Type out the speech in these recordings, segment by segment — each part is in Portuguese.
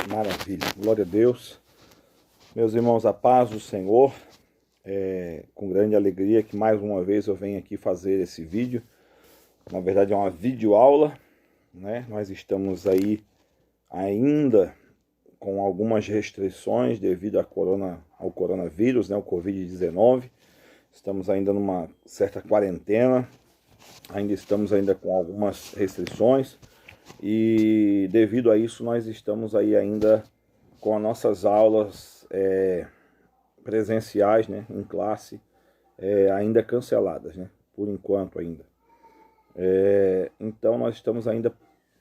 Maravilha, glória a Deus. Meus irmãos, a paz do Senhor, com grande alegria que mais uma vez eu venho aqui fazer esse vídeo. Na verdade é uma videoaula, né? Nós estamos aí ainda com algumas restrições devido ao coronavírus, né? O Covid-19. Estamos ainda numa certa quarentena, ainda estamos com algumas restrições. E devido a isso nós estamos aí ainda com as nossas aulas presenciais, né, em classe, ainda canceladas, né, por enquanto ainda. Então nós estamos ainda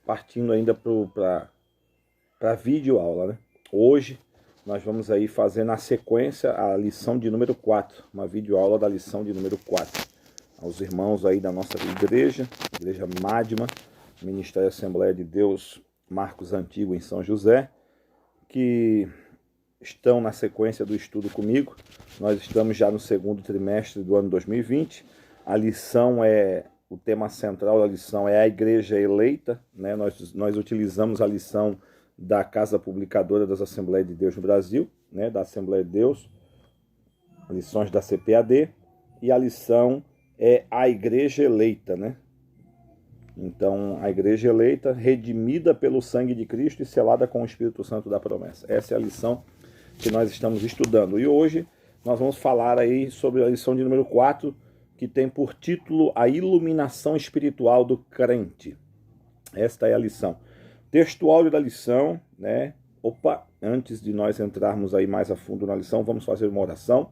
partindo ainda para a videoaula, né. Hoje nós vamos aí fazer na sequência a lição de número 4, uma videoaula da lição de número 4. Aos irmãos aí da nossa igreja Madma, Ministério Assembleia de Deus Marcos Antigo em São José, que estão na sequência do estudo comigo. Nós estamos já no segundo trimestre do ano 2020. A lição o tema central da lição é a igreja eleita, né? Nós utilizamos a lição da Casa Publicadora das Assembleias de Deus no Brasil, né? Da Assembleia de Deus, lições da CPAD, e a lição é a igreja eleita, né? Então, a igreja eleita, redimida pelo sangue de Cristo e selada com o Espírito Santo da promessa. Essa é a lição que nós estamos estudando. E hoje nós vamos falar aí sobre a lição de número 4, que tem por título A Iluminação Espiritual do Crente. Esta é a lição. Texto áudio da lição, né? Antes de nós entrarmos aí mais a fundo na lição, vamos fazer uma oração.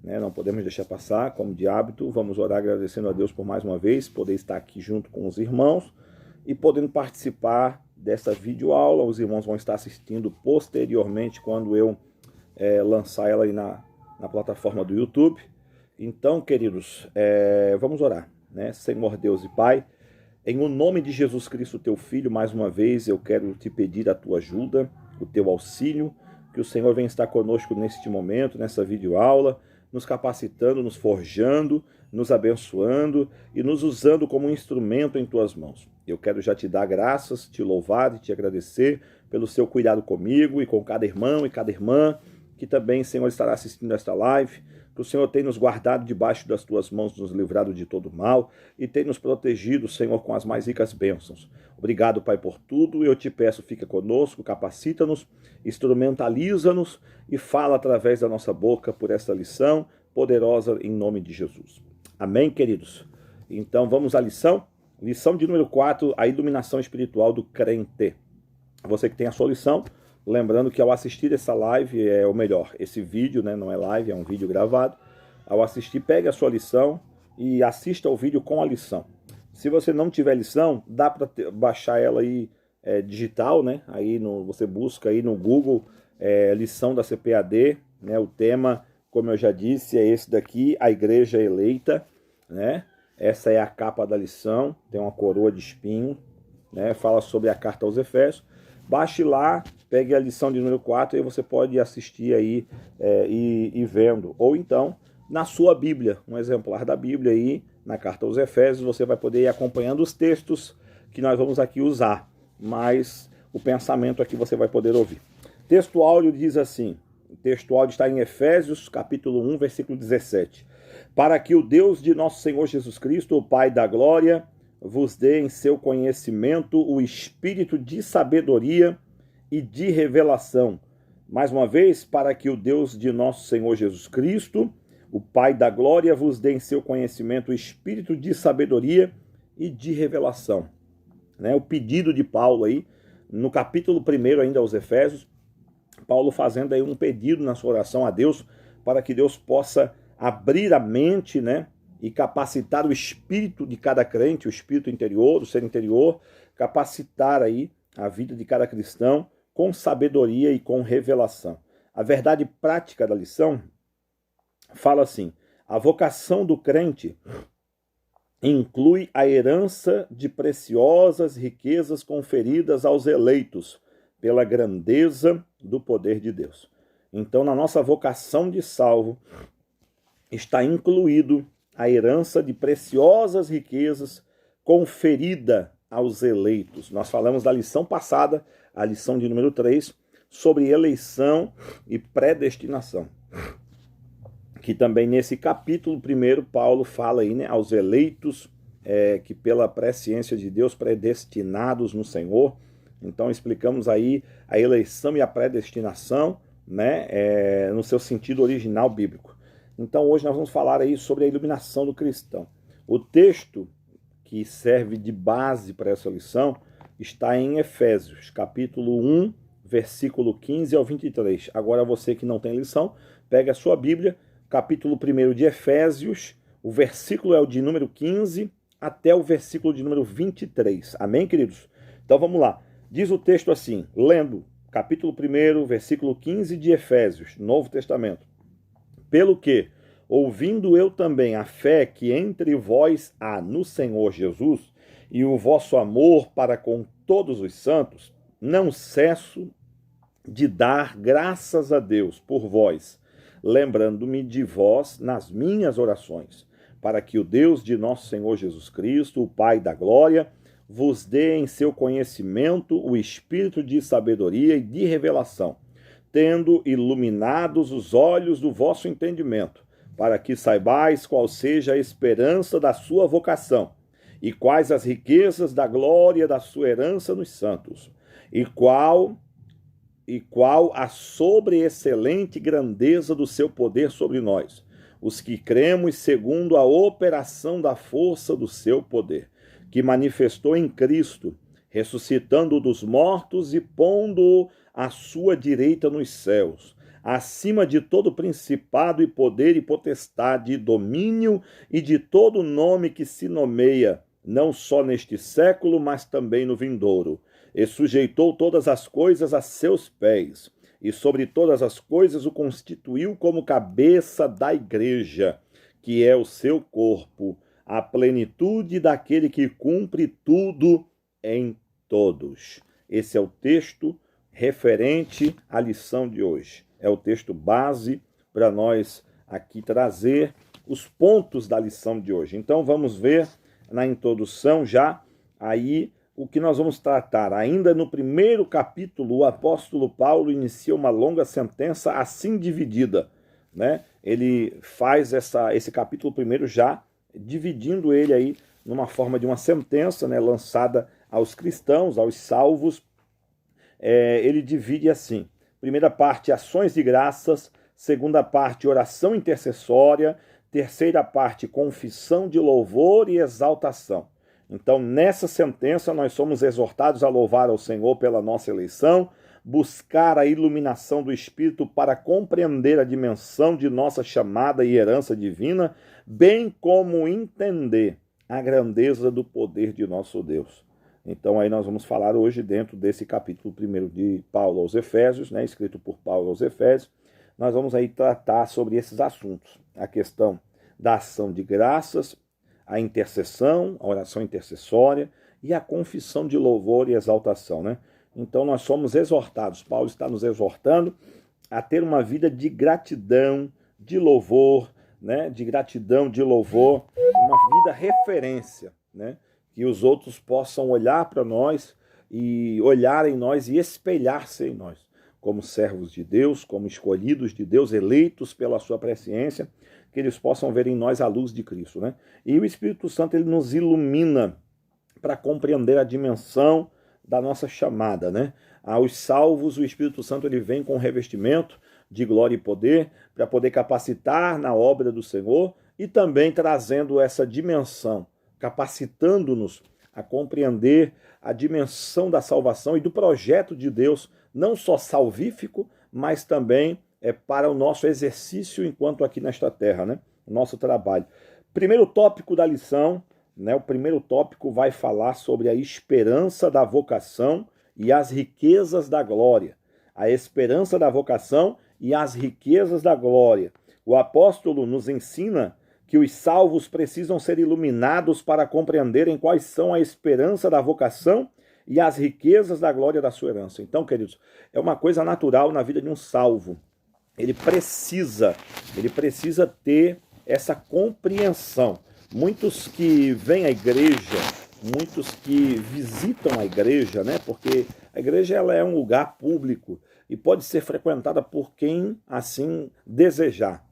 Não podemos deixar passar, como de hábito. Vamos orar agradecendo a Deus por mais uma vez poder estar aqui junto com os irmãos e podendo participar dessa videoaula. Os irmãos vão estar assistindo posteriormente quando eu lançar ela aí na plataforma do YouTube. Então, queridos, vamos orar, né? Senhor Deus e Pai, em o nome de Jesus Cristo, teu Filho, mais uma vez eu quero te pedir a tua ajuda, o teu auxílio, que o Senhor venha estar conosco neste momento, nessa videoaula, nos capacitando, nos forjando, nos abençoando e nos usando como um instrumento em tuas mãos. Eu quero já te dar graças, te louvar e te agradecer pelo seu cuidado comigo e com cada irmão e cada irmã que também, Senhor, estará assistindo esta live. Que o Senhor tem nos guardado debaixo das tuas mãos, nos livrado de todo mal e tem nos protegido, Senhor, com as mais ricas bênçãos. Obrigado, Pai, por tudo. Eu te peço, fica conosco, capacita-nos, instrumentaliza-nos e fala através da nossa boca por esta lição poderosa em nome de Jesus. Amém, queridos? Então vamos à lição. Lição de número 4, a iluminação espiritual do crente. Você que tem a sua lição, lembrando que ao assistir essa live, esse vídeo, né, não é live, é um vídeo gravado. Ao assistir, pegue a sua lição e assista ao vídeo com a lição. Se você não tiver lição, dá para baixar ela aí digital, né? Aí você busca aí no Google lição da CPAD, né? O tema, como eu já disse, é esse daqui, a igreja eleita, né? Essa é a capa da lição, tem uma coroa de espinho, né? Fala sobre a carta aos Efésios. Baixe lá, pegue a lição de número 4 e você pode assistir aí e vendo. Ou então, na sua Bíblia, um exemplar da Bíblia aí, na carta aos Efésios, você vai poder ir acompanhando os textos que nós vamos aqui usar. Mas o pensamento aqui você vai poder ouvir. Texto áudio diz assim, o texto áudio está em Efésios, capítulo 1, versículo 17. Para que o Deus de nosso Senhor Jesus Cristo, o Pai da glória, vos dê em seu conhecimento o espírito de sabedoria e de revelação. Mais uma vez, para que o Deus de nosso Senhor Jesus Cristo, o Pai da glória, vos dê em seu conhecimento o espírito de sabedoria e de revelação. Né? O pedido de Paulo aí, no capítulo 1 ainda aos Efésios, Paulo fazendo aí um pedido na sua oração a Deus, para que Deus possa abrir a mente, né? E capacitar o espírito de cada crente, o espírito interior, o ser interior, capacitar aí a vida de cada cristão com sabedoria e com revelação. A verdade prática da lição fala assim: a vocação do crente inclui a herança de preciosas riquezas conferidas aos eleitos pela grandeza do poder de Deus. Então, na nossa vocação de salvo, está incluído a herança de preciosas riquezas conferida aos eleitos. Nós falamos da lição passada, a lição de número 3, sobre eleição e predestinação. Que também nesse capítulo 1, Paulo fala aí, né, aos eleitos que pela presciência de Deus predestinados no Senhor. Então explicamos aí a eleição e a predestinação, né, no seu sentido original bíblico. Então hoje nós vamos falar aí sobre a iluminação do cristão. O texto que serve de base para essa lição está em Efésios, capítulo 1, versículo 15 ao 23. Agora você que não tem lição, pega a sua Bíblia, capítulo 1 de Efésios, o versículo é o de número 15 até o versículo de número 23. Amém, queridos? Então vamos lá. Diz o texto assim, lendo capítulo 1, versículo 15 de Efésios, Novo Testamento. Pelo que, ouvindo eu também a fé que entre vós há no Senhor Jesus e o vosso amor para com todos os santos, não cesso de dar graças a Deus por vós, lembrando-me de vós nas minhas orações, para que o Deus de nosso Senhor Jesus Cristo, o Pai da glória, vos dê em seu conhecimento o espírito de sabedoria e de revelação, tendo iluminados os olhos do vosso entendimento, para que saibais qual seja a esperança da sua vocação, e quais as riquezas da glória da sua herança nos santos, e qual a sobreexcelente grandeza do seu poder sobre nós, os que cremos segundo a operação da força do seu poder, que manifestou em Cristo, ressuscitando-o dos mortos e pondo-o à sua direita nos céus, acima de todo principado e poder e potestade, e domínio e de todo nome que se nomeia, não só neste século, mas também no vindouro. E sujeitou todas as coisas a seus pés, e sobre todas as coisas o constituiu como cabeça da igreja, que é o seu corpo, a plenitude daquele que cumpre tudo em todos. Esse é o texto referente à lição de hoje. É o texto base para nós aqui trazer os pontos da lição de hoje. Então vamos ver na introdução já aí o que nós vamos tratar. Ainda no 1º capítulo, o apóstolo Paulo inicia uma longa sentença assim dividida, né? Ele faz esse capítulo 1 já dividindo ele aí numa forma de uma sentença, né, lançada aos cristãos, aos salvos. Ele divide assim: primeira parte, ações de graças; segunda parte, oração intercessória; terceira parte, confissão de louvor e exaltação. Então, nessa sentença, nós somos exortados a louvar ao Senhor pela nossa eleição, buscar a iluminação do Espírito para compreender a dimensão de nossa chamada e herança divina, bem como entender a grandeza do poder de nosso Deus. Então, aí nós vamos falar hoje dentro desse capítulo 1 de Paulo aos Efésios, né, escrito por Paulo aos Efésios, nós vamos aí tratar sobre esses assuntos. A questão da ação de graças, a intercessão, a oração intercessória e a confissão de louvor e exaltação, né? Então nós somos exortados, Paulo está nos exortando a ter uma vida de gratidão, de louvor, né? De gratidão, de louvor, uma vida referência, né? Que os outros possam olhar para nós e olhar em nós e espelhar-se em nós, como servos de Deus, como escolhidos de Deus, eleitos pela sua presciência, que eles possam ver em nós a luz de Cristo, né? E o Espírito Santo, ele nos ilumina para compreender a dimensão da nossa chamada, né? Aos salvos, o Espírito Santo, ele vem com revestimento de glória e poder para poder capacitar na obra do Senhor e também trazendo essa dimensão, capacitando-nos a compreender a dimensão da salvação e do projeto de Deus, não só salvífico, mas também para o nosso exercício enquanto aqui nesta terra, né? O nosso trabalho. Primeiro tópico da lição, né? O primeiro tópico vai falar sobre a esperança da vocação e as riquezas da glória. A esperança da vocação e as riquezas da glória. O apóstolo nos ensina que os salvos precisam ser iluminados para compreenderem quais são a esperança da vocação e as riquezas da glória da sua herança. Então, queridos, é uma coisa natural na vida de um salvo. Ele precisa ter essa compreensão. Muitos que vêm à igreja, muitos que visitam a igreja, né? Porque A igreja ela é um lugar público e pode ser frequentada por quem assim desejar.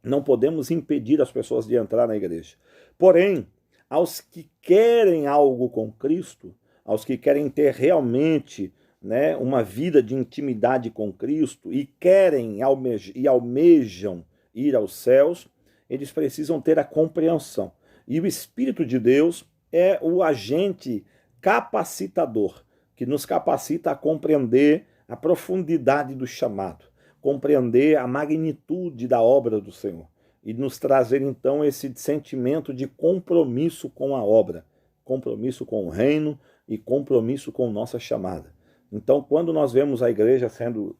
Não podemos impedir as pessoas de entrar na igreja. Porém, aos que querem algo com Cristo, aos que querem ter realmente, né, uma vida de intimidade com Cristo e querem e almejam ir aos céus, eles precisam ter a compreensão. E o Espírito de Deus é o agente capacitador, que nos capacita a compreender a profundidade do chamado, compreender a magnitude da obra do Senhor e nos trazer então esse sentimento de compromisso com a obra, compromisso com o reino e compromisso com nossa chamada. Então, quando nós vemos a igreja sendo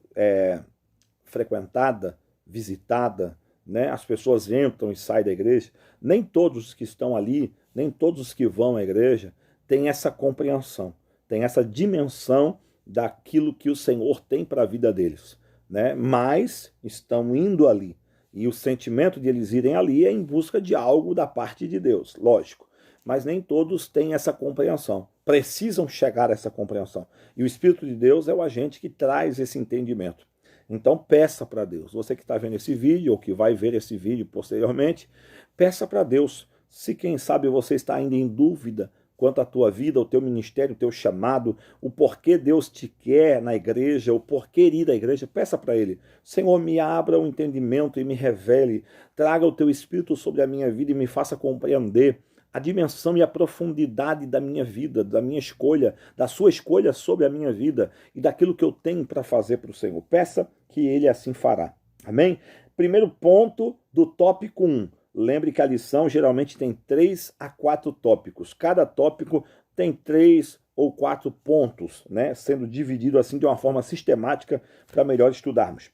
frequentada, visitada, né, as pessoas entram e saem da igreja, nem todos os que estão ali, nem todos os que vão à igreja têm essa compreensão, têm essa dimensão daquilo que o Senhor tem para a vida deles, né? Mas estão indo ali. E o sentimento de eles irem ali é em busca de algo da parte de Deus, lógico. Mas nem todos têm essa compreensão. Precisam chegar a essa compreensão. E o Espírito de Deus é o agente que traz esse entendimento. Então peça para Deus. Você que está vendo esse vídeo ou que vai ver esse vídeo posteriormente, peça para Deus. Se quem sabe você está ainda em dúvida quanto à tua vida, o teu ministério, o teu chamado, o porquê Deus te quer na igreja, o porquê ir à igreja, peça para Ele. Senhor, me abra o entendimento e me revele, traga o teu Espírito sobre a minha vida e me faça compreender a dimensão e a profundidade da minha vida, da minha escolha, da sua escolha sobre a minha vida e daquilo que eu tenho para fazer para o Senhor. Peça que Ele assim fará. Amém? Primeiro ponto do tópico 1. Lembre que a lição geralmente tem 3 a 4 tópicos. Cada tópico tem 3 ou 4 pontos, né? Sendo dividido assim de uma forma sistemática para melhor estudarmos.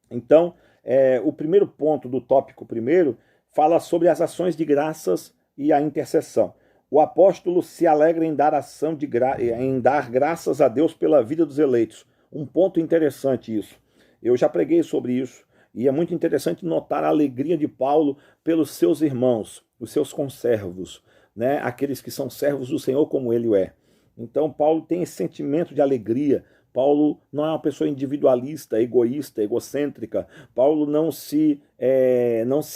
Então, o primeiro ponto do tópico primeiro fala sobre as ações de graças e a intercessão. O apóstolo se alegra em dar graças a Deus pela vida dos eleitos. Um ponto interessante isso. Eu já preguei sobre isso. E é muito interessante notar a alegria de Paulo pelos seus irmãos, os seus conservos, né? Aqueles que são servos do Senhor como ele é. Então Paulo tem esse sentimento de alegria. Paulo não é uma pessoa individualista, egoísta, egocêntrica. Paulo não se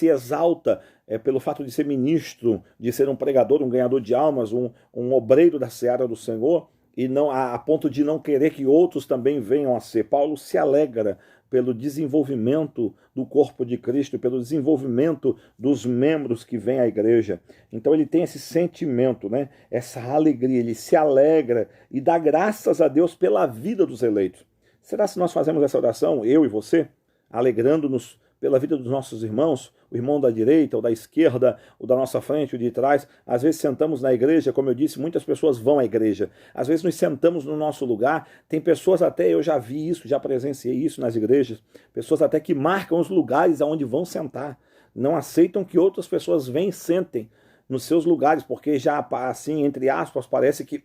exalta pelo fato de ser ministro, de ser um pregador, um ganhador de almas, um obreiro da seara do Senhor, e não a ponto de não querer que outros também venham a ser. Paulo se alegra pelo desenvolvimento do corpo de Cristo, pelo desenvolvimento dos membros que vêm à igreja. Então ele tem esse sentimento, né? Essa alegria, ele se alegra e dá graças a Deus pela vida dos eleitos. Será se nós fazemos essa oração, eu e você, alegrando-nos pela vida dos nossos irmãos, o irmão da direita ou da esquerda, o da nossa frente, o de trás? Às vezes sentamos na igreja, como eu disse, muitas pessoas vão à igreja. Às vezes nos sentamos no nosso lugar, tem pessoas até, eu já vi isso, já presenciei isso nas igrejas, pessoas até que marcam os lugares aonde vão sentar. Não aceitam que outras pessoas venham e sentem nos seus lugares, porque já assim, entre aspas, parece que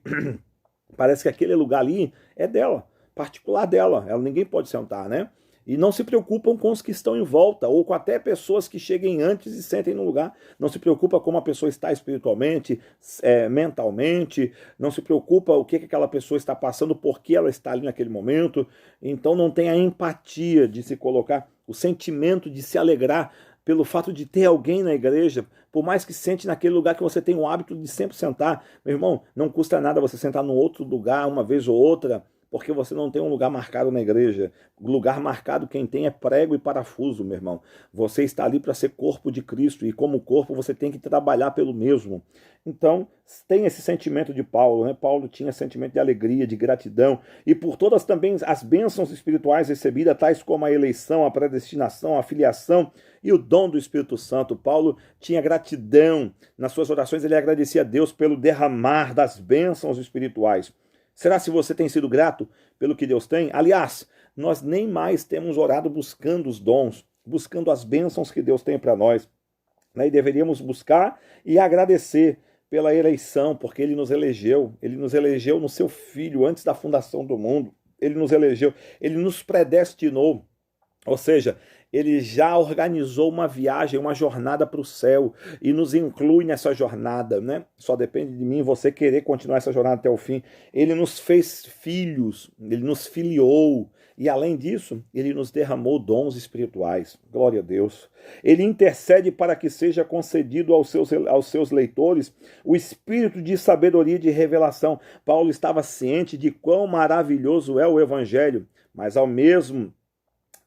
aquele lugar ali é dela, particular dela, ninguém pode sentar, né? E não se preocupam com os que estão em volta, ou com até pessoas que cheguem antes e sentem no lugar. Não se preocupa como a pessoa está espiritualmente, mentalmente, não se preocupa o que aquela pessoa está passando, por que ela está ali naquele momento. Então não tem a empatia de se colocar, o sentimento de se alegrar pelo fato de ter alguém na igreja, por mais que sente naquele lugar que você tem o hábito de sempre sentar. Meu irmão, não custa nada você sentar num outro lugar uma vez ou outra, porque você não tem um lugar marcado na igreja. Lugar marcado quem tem é prego e parafuso, meu irmão. Você está ali para ser corpo de Cristo, e como corpo você tem que trabalhar pelo mesmo. Então, tem esse sentimento de Paulo, né? Paulo tinha sentimento de alegria, de gratidão, e por todas também as bênçãos espirituais recebidas, tais como a eleição, a predestinação, a filiação e o dom do Espírito Santo. Paulo tinha gratidão. Nas suas orações ele agradecia a Deus pelo derramar das bênçãos espirituais. Será se você tem sido grato pelo que Deus tem? Aliás, nós nem mais temos orado buscando os dons, buscando as bênçãos que Deus tem para nós. E deveríamos buscar e agradecer pela eleição, porque Ele nos elegeu no seu Filho antes da fundação do mundo. Ele nos elegeu, Ele nos predestinou. Ou seja, ele já organizou uma viagem, uma jornada para o céu e nos inclui nessa jornada, né? Só depende de mim e você querer continuar essa jornada até o fim. Ele nos fez filhos, ele nos filiou e, além disso, ele nos derramou dons espirituais. Glória a Deus. Ele intercede para que seja concedido aos seus leitores o espírito de sabedoria e de revelação. Paulo estava ciente de quão maravilhoso é o Evangelho, mas ao mesmo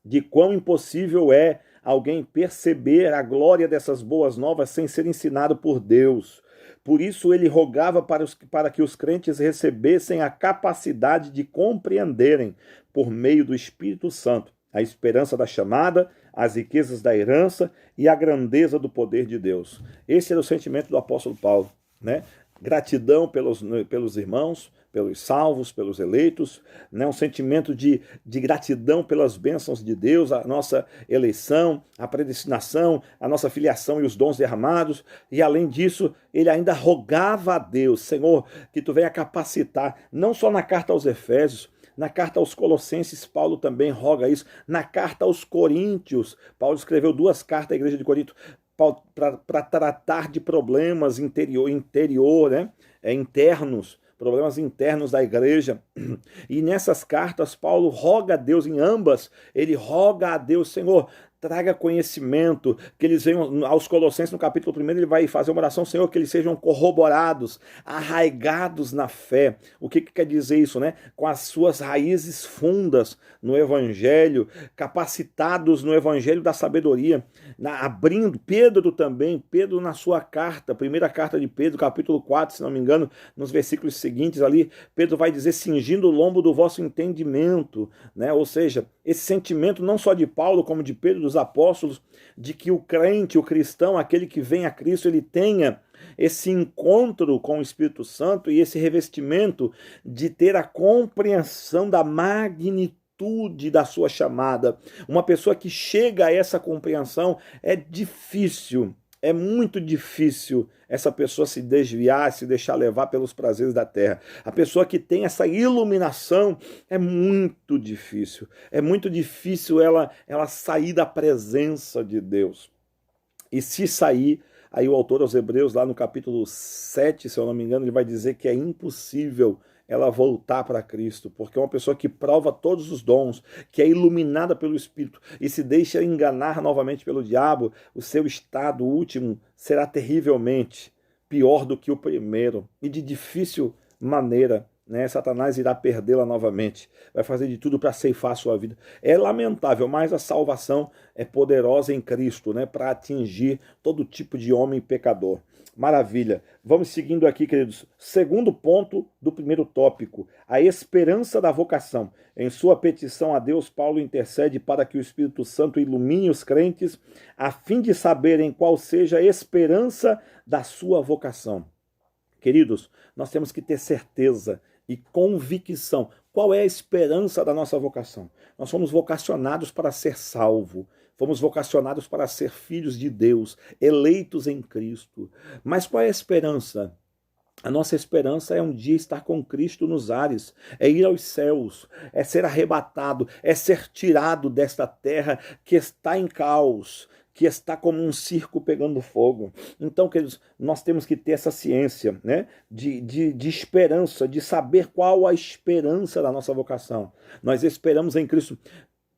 de quão impossível é alguém perceber a glória dessas boas novas sem ser ensinado por Deus. Por isso ele rogava para que os crentes recebessem a capacidade de compreenderem, por meio do Espírito Santo, a esperança da chamada, as riquezas da herança e a grandeza do poder de Deus. Esse era o sentimento do apóstolo Paulo, né? Gratidão pelos irmãos, pelos salvos, pelos eleitos, né? Um sentimento de gratidão pelas bênçãos de Deus, a nossa eleição, a predestinação, a nossa filiação e os dons derramados, e além disso, ele ainda rogava a Deus, Senhor, que tu venha capacitar, não só na carta aos Efésios, na carta aos Colossenses, Paulo também roga isso, na carta aos Coríntios, Paulo escreveu 2 cartas à igreja de Corinto, para tratar de problemas interior, né? Internos, problemas internos da igreja. E nessas cartas, Paulo roga a Deus, em ambas, ele roga a Deus, Senhor, traga conhecimento, que eles venham, aos Colossenses, no capítulo 1, ele vai fazer uma oração, Senhor, que eles sejam corroborados, arraigados na fé. O que quer dizer isso, né? Com as suas raízes fundas no Evangelho, capacitados no Evangelho da sabedoria, abrindo, Pedro na sua carta, primeira carta de Pedro, capítulo 4, se não me engano, nos versículos seguintes ali, Pedro vai dizer, cingindo o lombo do vosso entendimento, né? Ou seja, esse sentimento não só de Paulo, como de Pedro, dos apóstolos, de que o crente, o cristão, aquele que vem a Cristo, ele tenha esse encontro com o Espírito Santo e esse revestimento de ter a compreensão da magnitude da sua chamada. Uma pessoa que chega a essa compreensão é difícil, é muito difícil essa pessoa se desviar, se deixar levar pelos prazeres da terra. A pessoa que tem essa iluminação é muito difícil. É muito difícil ela sair da presença de Deus. E se sair, aí o autor aos Hebreus, lá no capítulo 7, se eu não me engano, ele vai dizer que é impossível ela voltar para Cristo, porque é uma pessoa que prova todos os dons, que é iluminada pelo Espírito e se deixa enganar novamente pelo diabo, o seu estado último será terrivelmente pior do que o primeiro e de difícil maneira, né? Satanás irá perdê-la novamente, vai fazer de tudo para ceifar a sua vida. É lamentável, mas a salvação é poderosa em Cristo, né? Para atingir todo tipo de homem pecador. Maravilha. Vamos seguindo aqui, queridos. Segundo ponto do primeiro tópico, a esperança da vocação. Em sua petição a Deus, Paulo intercede para que o Espírito Santo ilumine os crentes, a fim de saberem qual seja a esperança da sua vocação. Queridos, nós temos que ter certeza e convicção. Qual é a esperança da nossa vocação? Nós fomos vocacionados para ser salvo. Fomos vocacionados para ser filhos de Deus, eleitos em Cristo. Mas qual é a esperança? A nossa esperança é um dia estar com Cristo nos ares, é ir aos céus, é ser arrebatado, é ser tirado desta terra que está em caos, que está como um circo pegando fogo. Então, queridos, nós temos que ter essa ciência, né, de esperança, de saber qual a esperança da nossa vocação. Nós esperamos em Cristo.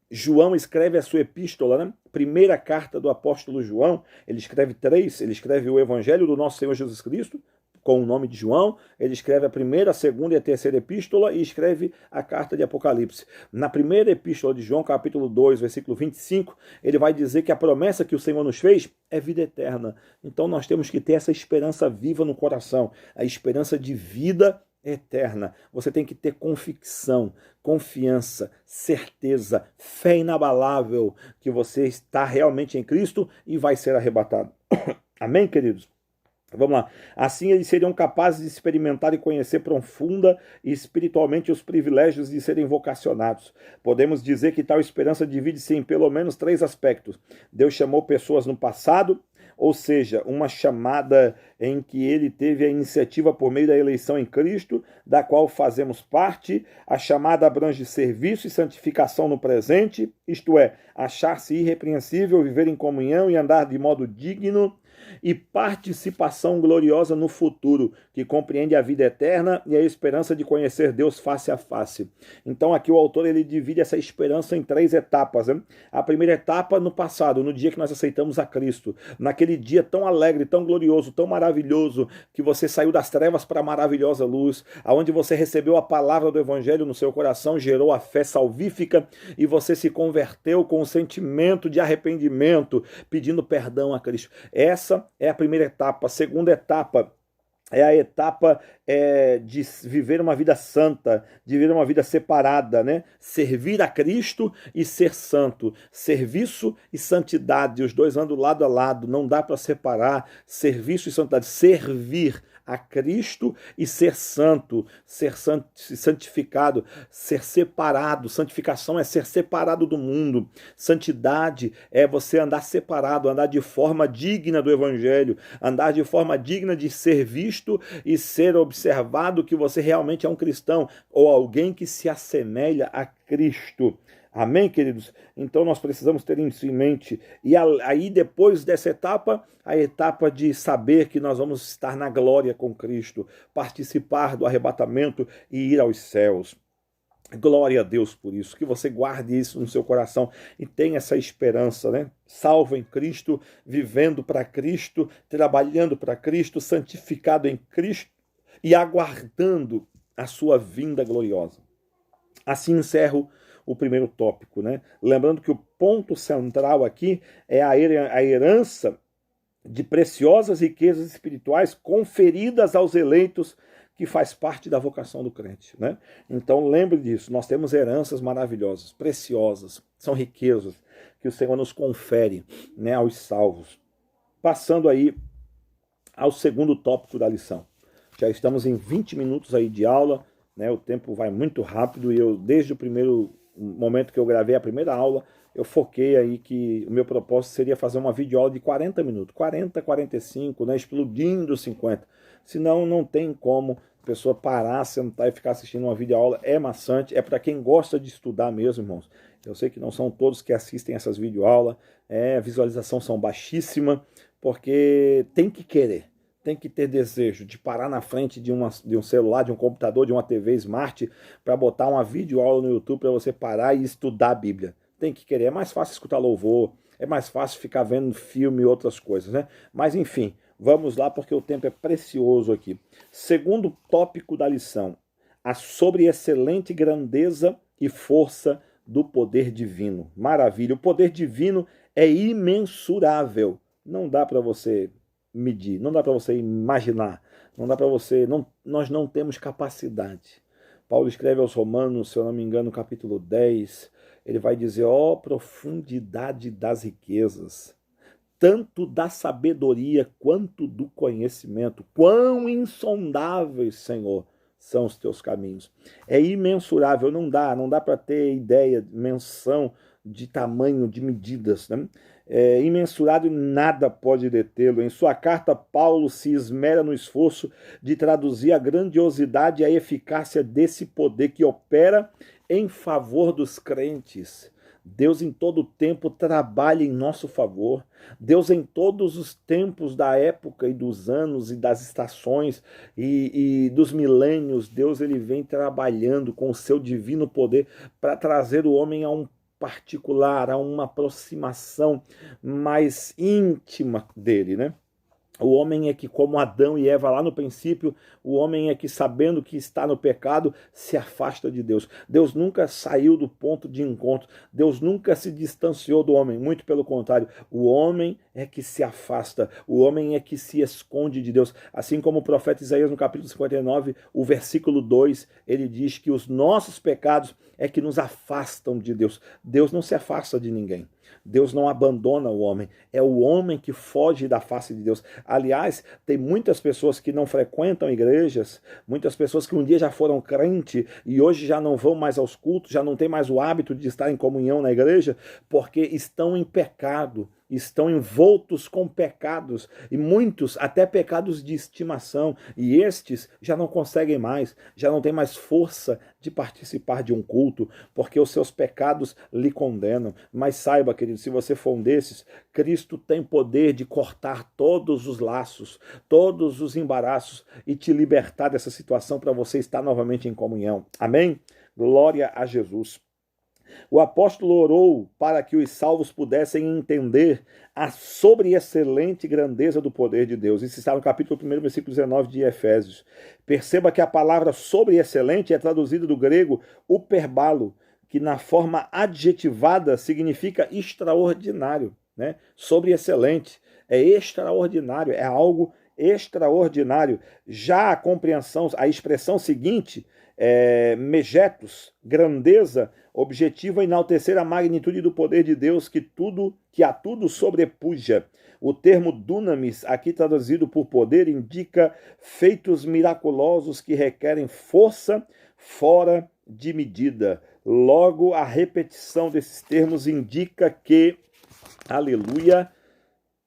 João escreve a sua epístola, né? Primeira carta do apóstolo João, ele escreve 3, ele escreve o Evangelho do nosso Senhor Jesus Cristo, com o nome de João, ele escreve a primeira, a segunda e a terceira epístola e escreve a carta de Apocalipse. Na primeira epístola de João, capítulo 2, versículo 25, ele vai dizer que a promessa que o Senhor nos fez é vida eterna. Então nós temos que ter essa esperança viva no coração, a esperança de vida eterna. Você tem que ter convicção, confiança, certeza, fé inabalável que você está realmente em Cristo e vai ser arrebatado. Amém, queridos? Vamos lá. Assim eles seriam capazes de experimentar e conhecer profunda e espiritualmente os privilégios de serem vocacionados. Podemos dizer que tal esperança divide-se em pelo menos 3 aspectos. Deus chamou pessoas no passado, ou seja, uma chamada em que ele teve a iniciativa por meio da eleição em Cristo, da qual fazemos parte. A chamada abrange serviço e santificação no presente, isto é, achar-se irrepreensível, viver em comunhão e andar de modo digno, e participação gloriosa no futuro, que compreende a vida eterna e a esperança de conhecer Deus face a face. Então aqui o autor ele divide essa esperança em 3 etapas. Né? A primeira etapa no passado, no dia que nós aceitamos a Cristo, naquele dia tão alegre, tão glorioso, tão maravilhoso, que você saiu das trevas para a maravilhosa luz, aonde você recebeu a palavra do Evangelho no seu coração, gerou a fé salvífica e você se converteu com o sentimento de arrependimento, pedindo perdão a Cristo. Essa é a primeira etapa. A segunda etapa é a etapa de viver uma vida santa, de viver uma vida separada, né? Servir a Cristo e ser santo. Serviço e santidade, os dois andam lado a lado, não dá para separar serviço e santidade. Servir a Cristo e ser santo, ser santificado, ser separado. Santificação é ser separado do mundo. Santidade é você andar separado, andar de forma digna do Evangelho, andar de forma digna de ser visto e ser observado que você realmente é um cristão ou alguém que se assemelha a Cristo. Amém, queridos? Então nós precisamos ter isso em mente. E aí depois dessa etapa, a etapa de saber que nós vamos estar na glória com Cristo, participar do arrebatamento e ir aos céus. Glória a Deus por isso, que você guarde isso no seu coração e tenha essa esperança, né? Salvo em Cristo, vivendo para Cristo, trabalhando para Cristo, santificado em Cristo e aguardando a sua vinda gloriosa. Assim encerro o primeiro tópico, né? Lembrando que o ponto central aqui é a herança de preciosas riquezas espirituais conferidas aos eleitos, que faz parte da vocação do crente, né? Então lembre disso, nós temos heranças maravilhosas, preciosas, são riquezas que o Senhor nos confere, né, aos salvos. Passando aí ao segundo tópico da lição. Já estamos em 20 minutos aí de aula, né? O tempo vai muito rápido e eu, desde o primeiro momento que eu gravei a primeira aula, eu foquei aí que o meu propósito seria fazer uma videoaula de 40 minutos, 40, 45, né, explodindo 50. Senão não tem como a pessoa parar, sentar e ficar assistindo uma videoaula. É maçante, é para quem gosta de estudar mesmo, irmãos. Eu sei que não são todos que assistem essas videoaulas, a visualização são baixíssima, porque tem que querer. Tem que ter desejo de parar na frente de um celular, de um computador, de uma TV Smart, para botar uma videoaula no YouTube para você parar e estudar a Bíblia. Tem que querer. É mais fácil escutar louvor, é mais fácil ficar vendo filme e outras coisas, né? Mas enfim, vamos lá porque o tempo é precioso aqui. Segundo tópico da lição, a sobre excelente grandeza e força do poder divino. Maravilha, o poder divino é imensurável. Não dá para você medir, não dá para você imaginar, não dá para você, nós não temos capacidade. Paulo escreve aos Romanos, se eu não me engano, no capítulo 10, ele vai dizer, ó profundidade das riquezas, tanto da sabedoria quanto do conhecimento, quão insondáveis, Senhor, são os teus caminhos. É imensurável, não dá para ter ideia, menção de tamanho, de medidas, né? É imensurável, nada pode detê-lo. Em sua carta, Paulo se esmera no esforço de traduzir a grandiosidade e a eficácia desse poder que opera em favor dos crentes. Deus em todo tempo trabalha em nosso favor. Deus em todos os tempos da época e dos anos e das estações e dos milênios, Deus ele vem trabalhando com o seu divino poder para trazer o homem a um particular, a uma aproximação mais íntima dele, né? O homem é que, como Adão e Eva lá no princípio, o homem é que, sabendo que está no pecado, se afasta de Deus. Deus nunca saiu do ponto de encontro. Deus nunca se distanciou do homem. Muito pelo contrário, o homem é que se afasta. O homem é que se esconde de Deus. Assim como o profeta Isaías, no capítulo 59, o versículo 2, ele diz que os nossos pecados é que nos afastam de Deus. Deus não se afasta de ninguém. Deus não abandona o homem, é o homem que foge da face de Deus. Aliás, tem muitas pessoas que não frequentam igrejas, muitas pessoas que um dia já foram crente e hoje já não vão mais aos cultos, já não tem mais o hábito de estar em comunhão na igreja, porque estão em pecado, estão envoltos com pecados, e muitos até pecados de estimação, e estes já não conseguem mais, já não têm mais força de participar de um culto, porque os seus pecados lhe condenam. Mas saiba, querido, se você for um desses, Cristo tem poder de cortar todos os laços, todos os embaraços e te libertar dessa situação para você estar novamente em comunhão. Amém? Glória a Jesus. O apóstolo orou para que os salvos pudessem entender a sobreexcelente grandeza do poder de Deus. Isso está no capítulo 1, versículo 19 de Efésios. Perceba que a palavra sobreexcelente é traduzida do grego uperbalo, que na forma adjetivada significa extraordinário, né? Sobreexcelente, é extraordinário, é algo extraordinário. Já a compreensão, a expressão seguinte, megetos, grandeza, objetivo é enaltecer a magnitude do poder de Deus que a tudo sobrepuja. O termo dunamis, aqui traduzido por poder, indica feitos miraculosos que requerem força fora de medida. Logo, a repetição desses termos indica que, aleluia,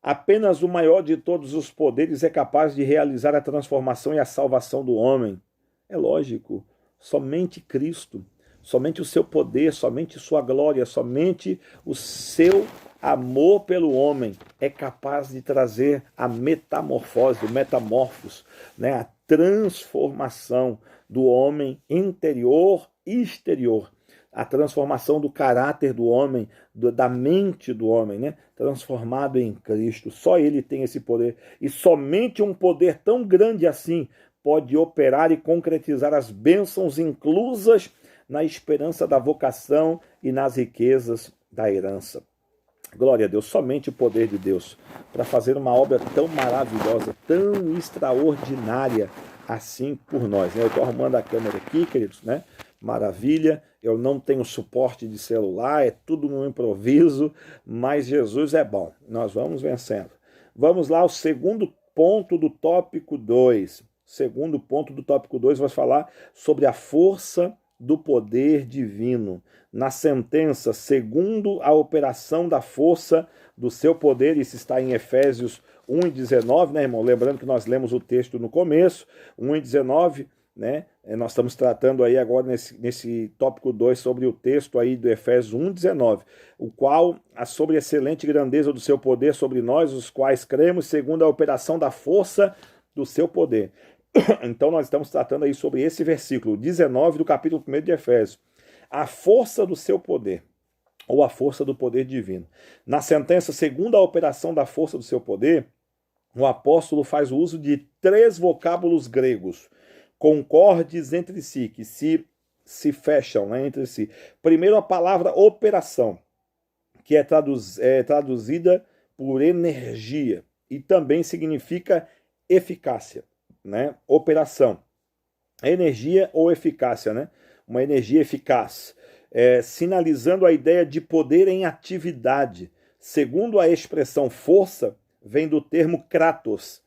apenas o maior de todos os poderes é capaz de realizar a transformação e a salvação do homem. É lógico, somente Cristo, somente o seu poder, somente sua glória, somente o seu amor pelo homem é capaz de trazer a metamorfose, o metamorfos, né? A transformação do homem interior e exterior, a transformação do caráter do homem, da mente do homem, né? Transformado em Cristo. Só Ele tem esse poder, e somente um poder tão grande assim pode operar e concretizar as bênçãos inclusas na esperança da vocação e nas riquezas da herança. Glória a Deus, somente o poder de Deus para fazer uma obra tão maravilhosa, tão extraordinária assim por nós. Eu estou arrumando a câmera aqui, queridos, né? Maravilha, eu não tenho suporte de celular, é tudo no improviso, mas Jesus é bom, nós vamos vencendo. Vamos lá, o segundo ponto do tópico 2. Segundo ponto do tópico 2 vai falar sobre a força do poder divino. Na sentença, segundo a operação da força do seu poder, isso está em Efésios 1:19, né, irmão? Lembrando que nós lemos o texto no começo, 1:19, né? Nós estamos tratando aí agora nesse tópico 2 sobre o texto aí do Efésios 1:19, o qual a sobreexcelente grandeza do seu poder sobre nós, os quais cremos, segundo a operação da força do seu poder. Então nós estamos tratando aí sobre esse versículo 19 do capítulo 1 de Efésios. A força do seu poder, ou a força do poder divino. Na sentença, segundo a operação da força do seu poder, o apóstolo faz o uso de 3 vocábulos gregos, concordes entre si, que se fecham, né, entre si. Primeiro, a palavra operação, que é traduzida por energia, e também significa eficácia, né? Operação, energia ou eficácia, né? Uma energia eficaz, sinalizando a ideia de poder em atividade. Segundo a expressão força, vem do termo kratos,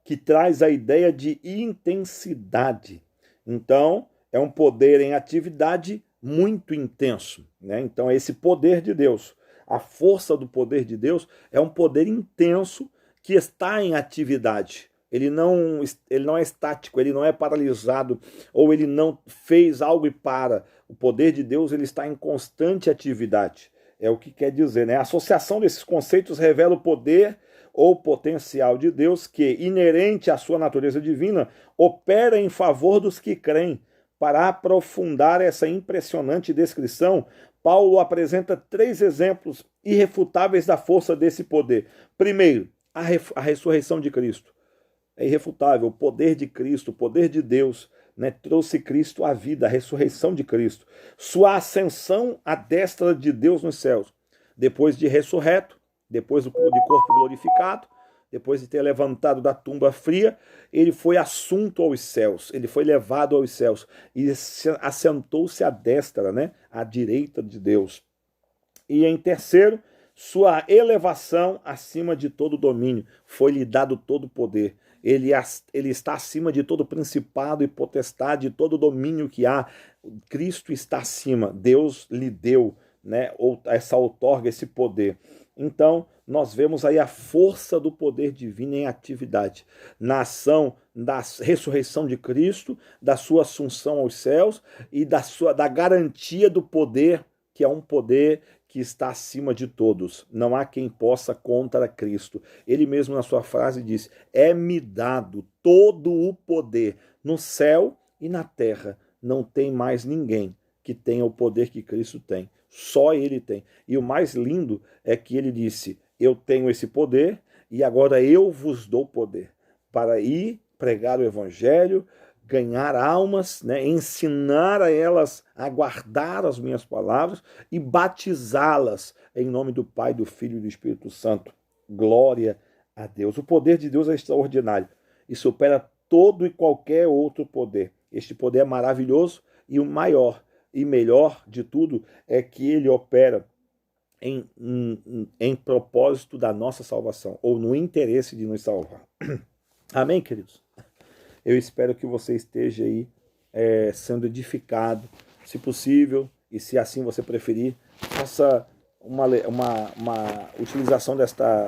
que traz a ideia de intensidade. Então, é um poder em atividade muito intenso, né? Então, é esse poder de Deus. A força do poder de Deus é um poder intenso que está em atividade. Ele não é estático, ele não é paralisado, ou ele não fez algo e para. O poder de Deus, ele está em constante atividade. É o que quer dizer, né? A associação desses conceitos revela o poder ou potencial de Deus que, inerente à sua natureza divina, opera em favor dos que creem. Para aprofundar essa impressionante descrição, Paulo apresenta 3 exemplos irrefutáveis da força desse poder. Primeiro, a ressurreição de Cristo. É irrefutável, o poder de Cristo, o poder de Deus, né, trouxe Cristo à vida, a ressurreição de Cristo. Sua ascensão à destra de Deus nos céus. Depois de ressurreto, depois de corpo glorificado, depois de ter levantado da tumba fria, ele foi assunto aos céus, ele foi levado aos céus e assentou-se à destra, né, à direita de Deus. E em terceiro, sua elevação acima de todo domínio, foi-lhe dado todo o poder. Ele está acima de todo principado e potestade, de todo domínio que há. Cristo está acima, Deus lhe deu né, ou essa outorga, esse poder. Então, nós vemos aí a força do poder divino em atividade, na ação da ressurreição de Cristo, da sua assunção aos céus e da garantia do poder, que é um poder que está acima de todos. Não há quem possa contra Cristo. Ele mesmo na sua frase diz: é-me dado todo o poder no céu e na terra. Não tem mais ninguém que tenha o poder que Cristo tem. Só ele tem. E o mais lindo é que ele disse: eu tenho esse poder e agora eu vos dou poder para ir pregar o evangelho, ganhar almas, né, ensinar a elas a guardar as minhas palavras e batizá-las em nome do Pai, do Filho e do Espírito Santo. Glória a Deus. O poder de Deus é extraordinário e supera todo e qualquer outro poder. Este poder é maravilhoso e o maior e melhor de tudo é que ele opera em propósito da nossa salvação, ou no interesse de nos salvar. Amém, queridos? Eu espero que você esteja aí sendo edificado, se possível, e se assim você preferir, faça uma utilização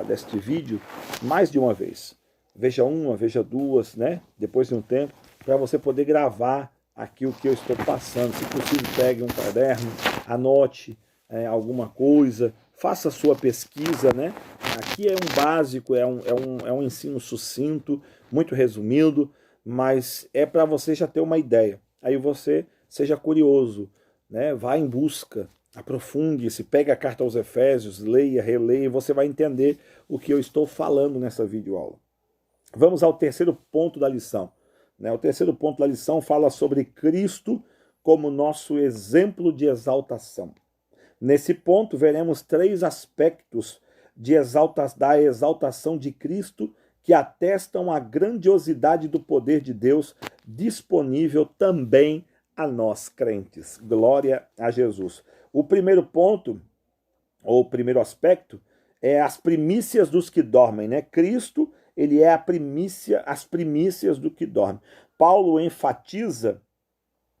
deste vídeo mais de uma vez. Veja uma, veja duas, né? Depois de um tempo, para você poder gravar aqui o que eu estou passando. Se possível, pegue um caderno, anote alguma coisa, faça a sua pesquisa, né? Aqui é um básico, é um ensino sucinto, muito resumido, mas é para você já ter uma ideia. Aí você seja curioso, né? Vá em busca, aprofunde-se, pegue a carta aos Efésios, leia, releia, e você vai entender o que eu estou falando nessa videoaula. Vamos ao terceiro ponto da lição. O terceiro ponto da lição fala sobre Cristo como nosso exemplo de exaltação. Nesse ponto, veremos 3 aspectos da exaltação de Cristo que atestam a grandiosidade do poder de Deus disponível também a nós crentes. Glória a Jesus. O primeiro ponto, ou o primeiro aspecto, é as primícias dos que dormem, né? Cristo, ele é as primícias do que dorme. Paulo enfatiza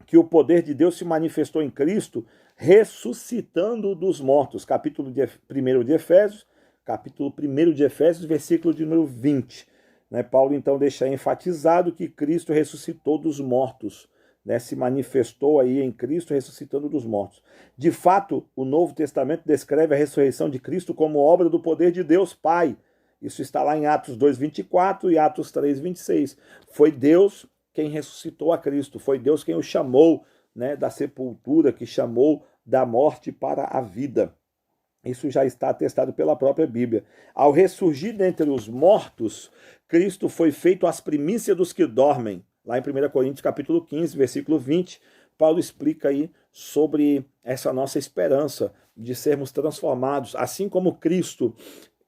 que o poder de Deus se manifestou em Cristo ressuscitando dos mortos. Capítulo 1 de Efésios, versículo de número 20. Paulo então deixa enfatizado que Cristo ressuscitou dos mortos, se manifestou aí em Cristo ressuscitando dos mortos. De fato, o Novo Testamento descreve a ressurreição de Cristo como obra do poder de Deus Pai. Isso está lá em Atos 2:24 e Atos 3:26. Foi Deus quem ressuscitou a Cristo, foi Deus quem o chamou da sepultura, que chamou da morte para a vida. Isso já está atestado pela própria Bíblia. Ao ressurgir dentre os mortos, Cristo foi feito as primícias dos que dormem. Lá em 1 Coríntios capítulo 15, versículo 20, Paulo explica aí sobre essa nossa esperança de sermos transformados. Assim como Cristo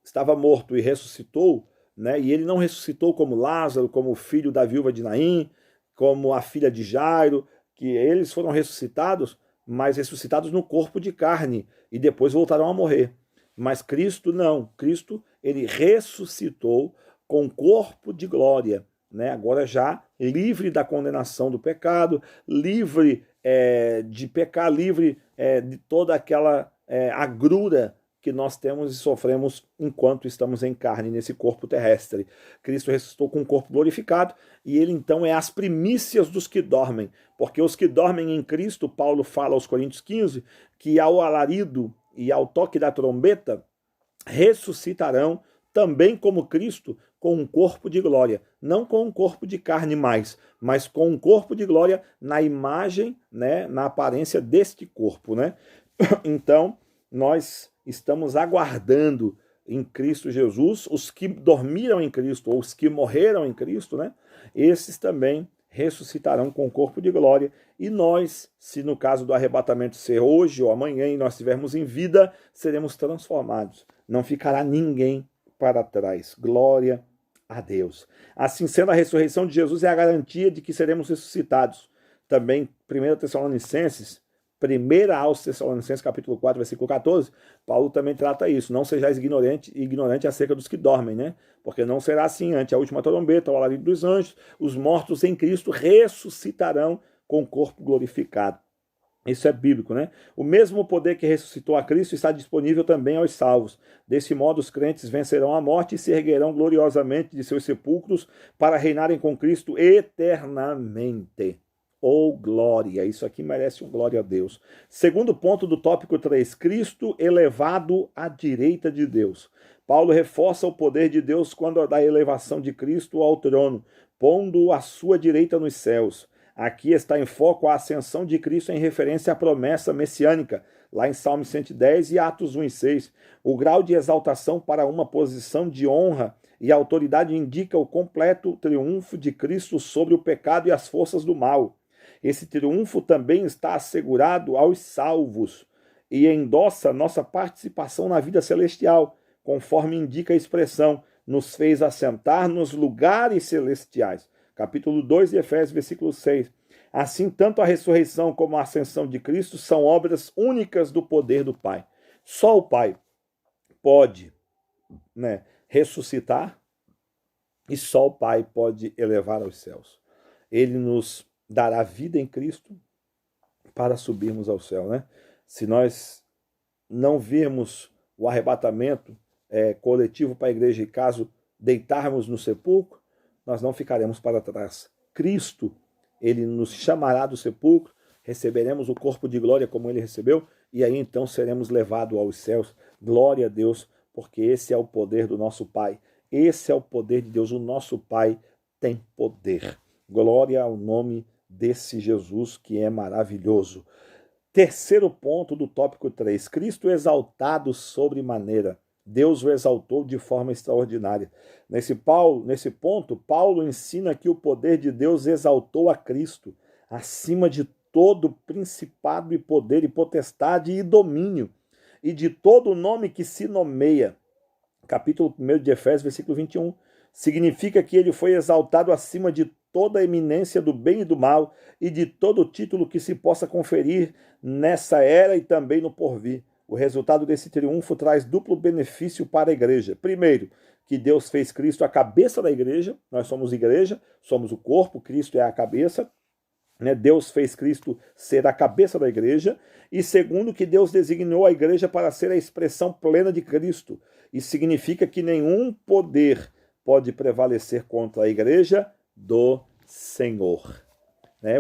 estava morto e ressuscitou, e ele não ressuscitou como Lázaro, como o filho da viúva de Naim, como a filha de Jairo, que eles foram ressuscitados, mas ressuscitados no corpo de carne, e depois voltaram a morrer. Mas Cristo não. Cristo, ele ressuscitou com corpo de glória, agora já livre da condenação do pecado, livre de pecar, livre de toda aquela agrura que nós temos e sofremos enquanto estamos em carne, nesse corpo terrestre. Cristo ressuscitou com um corpo glorificado e ele então é as primícias dos que dormem, porque os que dormem em Cristo, Paulo fala aos Coríntios 15, que ao alarido e ao toque da trombeta, ressuscitarão também como Cristo com um corpo de glória, não com um corpo de carne mais, mas com um corpo de glória na imagem, na aparência deste corpo. Então, nós estamos aguardando em Cristo Jesus os que dormiram em Cristo, ou os que morreram em Cristo, esses também ressuscitarão com o corpo de glória, e nós, se no caso do arrebatamento ser hoje ou amanhã e nós estivermos em vida, seremos transformados. Não ficará ninguém para trás. Glória a Deus. Assim sendo, a ressurreição de Jesus é a garantia de que seremos ressuscitados. Também, 1 aos Tessalonicenses, capítulo 4, versículo 14, Paulo também trata isso. Não sejais ignorante acerca dos que dormem, porque não será assim. Ante a última trombeta, ao alarido dos anjos, os mortos em Cristo ressuscitarão com o corpo glorificado. Isso é bíblico, né? O mesmo poder que ressuscitou a Cristo está disponível também aos salvos. Desse modo, os crentes vencerão a morte e se erguerão gloriosamente de seus sepulcros para reinarem com Cristo eternamente. Oh, glória! Isso aqui merece um glória a Deus. Segundo ponto do tópico 3, Cristo elevado à direita de Deus. Paulo reforça o poder de Deus quando da elevação de Cristo ao trono, pondo-o à sua direita nos céus. Aqui está em foco a ascensão de Cristo em referência à promessa messiânica, lá em Salmo 110 e Atos 1 e 6. O grau de exaltação para uma posição de honra e autoridade indica o completo triunfo de Cristo sobre o pecado e as forças do mal. Esse triunfo também está assegurado aos salvos e endossa nossa participação na vida celestial, conforme indica a expressão, nos fez assentar nos lugares celestiais. Capítulo 2 de Efésios, versículo 6. Assim, tanto a ressurreição como a ascensão de Cristo são obras únicas do poder do Pai. Só o Pai pode, ressuscitar e só o Pai pode elevar aos céus. Ele nos dará vida em Cristo para subirmos ao céu, né? Se nós não virmos o arrebatamento coletivo para a igreja e caso deitarmos no sepulcro, nós não ficaremos para trás. Cristo, ele nos chamará do sepulcro, receberemos o corpo de glória como ele recebeu, e aí então seremos levados aos céus. Glória a Deus, porque esse é o poder do nosso Pai. Esse é o poder de Deus. O nosso Pai tem poder. Glória ao nome desse Jesus que é maravilhoso. Terceiro ponto do tópico 3. Cristo exaltado sobremaneira. Deus o exaltou de forma extraordinária. Nesse ponto, Paulo ensina que o poder de Deus exaltou a Cristo acima de todo principado e poder e potestade e domínio, e de todo nome que se nomeia. Capítulo 1 de Efésios, versículo 21. Significa que ele foi exaltado acima de toda a eminência do bem e do mal, e de todo título que se possa conferir nessa era e também no porvir. O resultado desse triunfo traz duplo benefício para a igreja. Primeiro, que Deus fez Cristo a cabeça da igreja. Nós somos igreja, somos o corpo, Cristo é a cabeça. Deus fez Cristo ser a cabeça da igreja. E segundo, que Deus designou a igreja para ser a expressão plena de Cristo. Isso significa que nenhum poder pode prevalecer contra a igreja do Senhor.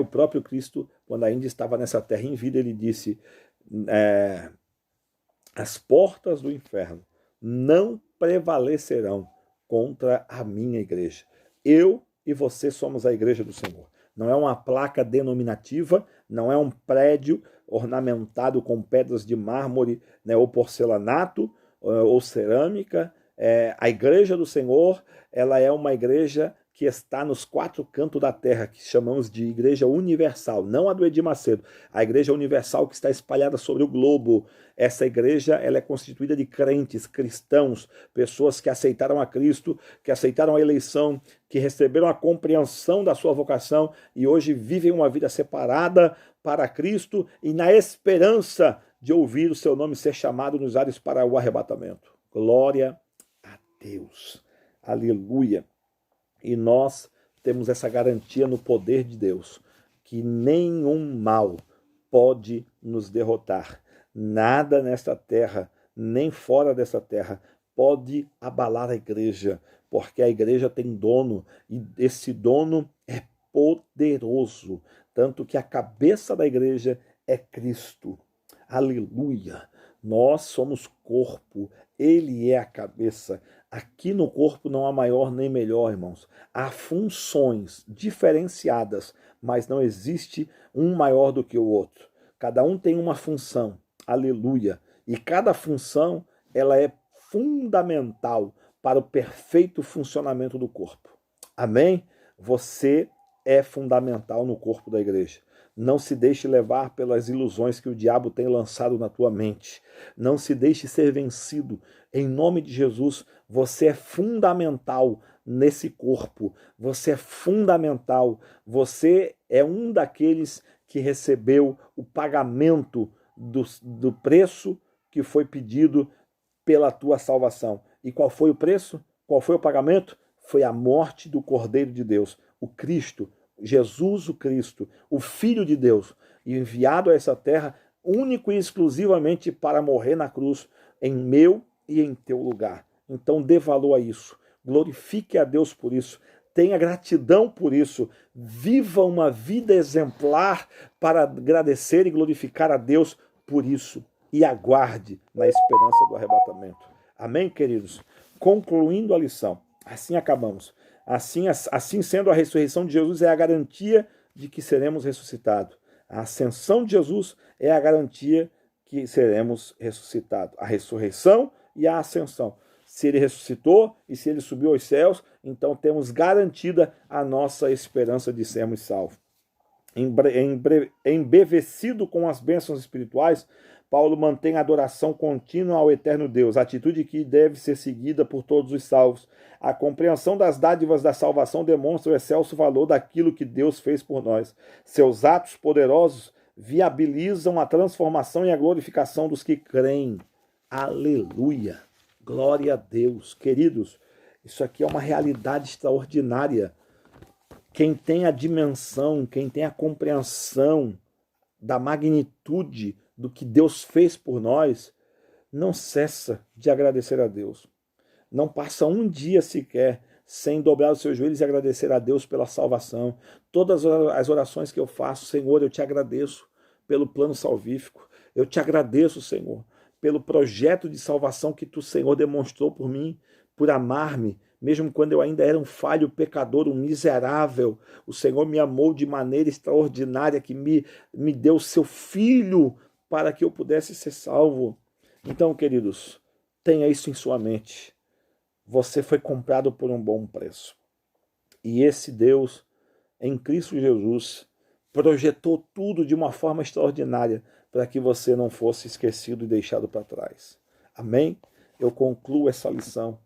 O próprio Cristo, quando ainda estava nessa terra em vida, ele disse... as portas do inferno não prevalecerão contra a minha igreja. Eu e você somos a igreja do Senhor. Não é uma placa denominativa, não é um prédio ornamentado com pedras de mármore, ou porcelanato, ou cerâmica. A igreja do Senhor, ela é uma igreja que está nos 4 cantos da terra, que chamamos de igreja universal, não a do Edir Macedo, a igreja universal que está espalhada sobre o globo. Essa igreja, ela é constituída de crentes, cristãos, pessoas que aceitaram a Cristo, que aceitaram a eleição, que receberam a compreensão da sua vocação e hoje vivem uma vida separada para Cristo e na esperança de ouvir o seu nome ser chamado nos ares para o arrebatamento. Glória a Deus. Aleluia. E nós temos essa garantia no poder de Deus, que nenhum mal pode nos derrotar. Nada nesta terra, nem fora dessa terra, pode abalar a igreja, porque a igreja tem dono, e esse dono é poderoso, tanto que a cabeça da igreja é Cristo. Aleluia! Nós somos corpo, ele é a cabeça. Aqui no corpo não há maior nem melhor, irmãos. Há funções diferenciadas, mas não existe um maior do que o outro. Cada um tem uma função. Aleluia. E cada função, ela é fundamental para o perfeito funcionamento do corpo. Amém? Você é fundamental no corpo da igreja. Não se deixe levar pelas ilusões que o diabo tem lançado na tua mente. Não se deixe ser vencido. Em nome de Jesus, você é fundamental nesse corpo. Você é fundamental. Você é um daqueles que recebeu o pagamento do preço que foi pedido pela tua salvação. E qual foi o preço? Qual foi o pagamento? Foi a morte do Cordeiro de Deus, o Cristo, Jesus o Cristo, o Filho de Deus. e enviado a essa terra único e exclusivamente para morrer na cruz em meu e em teu lugar. Então dê valor a isso, glorifique a Deus por isso, tenha gratidão por isso, viva uma vida exemplar para agradecer e glorificar a Deus por isso e aguarde na esperança do arrebatamento. Amém, queridos? Concluindo a lição, assim acabamos. Assim sendo, a ressurreição de Jesus é a garantia de que seremos ressuscitados. A ascensão de Jesus é a garantia que seremos ressuscitados. A ressurreição e a ascensão. Se ele ressuscitou e se ele subiu aos céus, então temos garantida a nossa esperança de sermos salvos. Embevecido com as bênçãos espirituais, Paulo mantém a adoração contínua ao eterno Deus, atitude que deve ser seguida por todos os salvos. A compreensão das dádivas da salvação demonstra o excelso valor daquilo que Deus fez por nós. Seus atos poderosos viabilizam a transformação e a glorificação dos que creem. Aleluia! Glória a Deus! Queridos, isso aqui é uma realidade extraordinária. Quem tem a dimensão, quem tem a compreensão da magnitude do que Deus fez por nós, não cessa de agradecer a Deus. Não passa um dia sequer sem dobrar os seus joelhos e agradecer a Deus pela salvação. Todas as orações que eu faço, Senhor, eu te agradeço pelo plano salvífico. Eu te agradeço, Senhor, pelo projeto de salvação que tu, Senhor, demonstrou por mim, por amar-me, mesmo quando eu ainda era um falho pecador, um miserável. O Senhor me amou de maneira extraordinária, que me deu o seu Filho para que eu pudesse ser salvo. Então, queridos, tenha isso em sua mente. Você foi comprado por um bom preço. E esse Deus, em Cristo Jesus, projetou tudo de uma forma extraordinária para que você não fosse esquecido e deixado para trás. Amém? Eu concluo essa lição.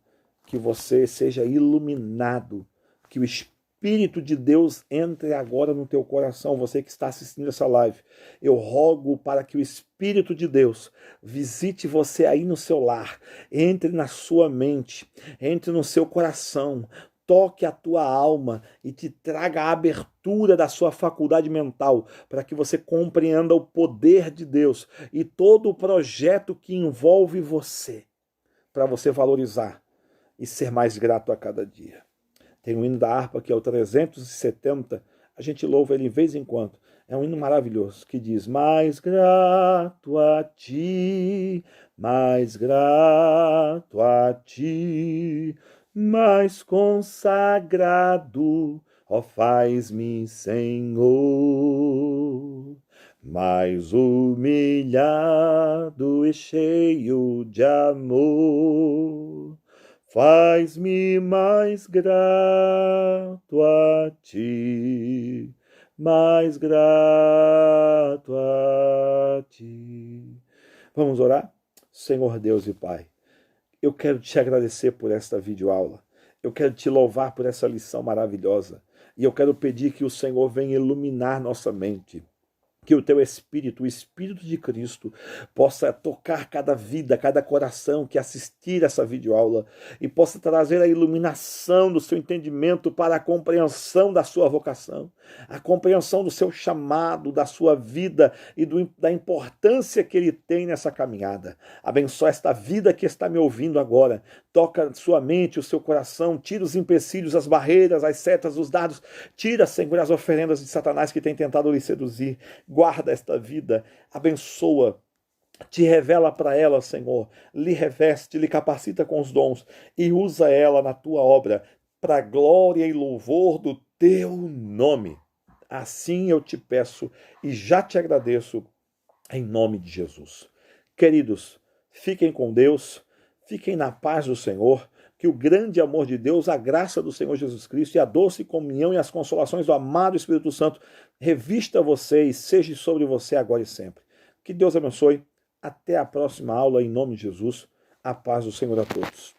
Que você seja iluminado, que o Espírito de Deus entre agora no teu coração, você que está assistindo essa live. Eu rogo para que o Espírito de Deus visite você aí no seu lar, entre na sua mente, entre no seu coração, toque a tua alma e te traga a abertura da sua faculdade mental para que você compreenda o poder de Deus e todo o projeto que envolve você, para você valorizar e ser mais grato a cada dia. Tem um hino da harpa que é o 370, a gente louva ele de vez em quando. É um hino maravilhoso que diz: mais grato a ti, mais grato a ti, mais consagrado, ó faz-me, Senhor, mais humilhado e cheio de amor. Faz-me mais grato a ti, mais grato a ti. Vamos orar? Senhor Deus e Pai, eu quero te agradecer por esta videoaula. Eu quero te louvar por essa lição maravilhosa. E eu quero pedir que o Senhor venha iluminar nossa mente. Que o teu Espírito, o Espírito de Cristo, possa tocar cada vida, cada coração que assistir essa videoaula e possa trazer a iluminação do seu entendimento para a compreensão da sua vocação, a compreensão do seu chamado, da sua vida e da importância que ele tem nessa caminhada. Abençoa esta vida que está me ouvindo agora. Toca sua mente, o seu coração, tira os empecilhos, as barreiras, as setas, os dardos. Tira, Senhor, as oferendas de Satanás que tem tentado lhe seduzir. Guarda esta vida, abençoa, te revela para ela, Senhor, lhe reveste, lhe capacita com os dons e usa ela na tua obra para a glória e louvor do teu nome. Assim eu te peço e já te agradeço em nome de Jesus. Queridos, fiquem com Deus, fiquem na paz do Senhor, que o grande amor de Deus, a graça do Senhor Jesus Cristo e a doce comunhão e as consolações do amado Espírito Santo revista vocês, seja sobre você agora e sempre. Que Deus abençoe. Até a próxima aula, em nome de Jesus. A paz do Senhor a todos.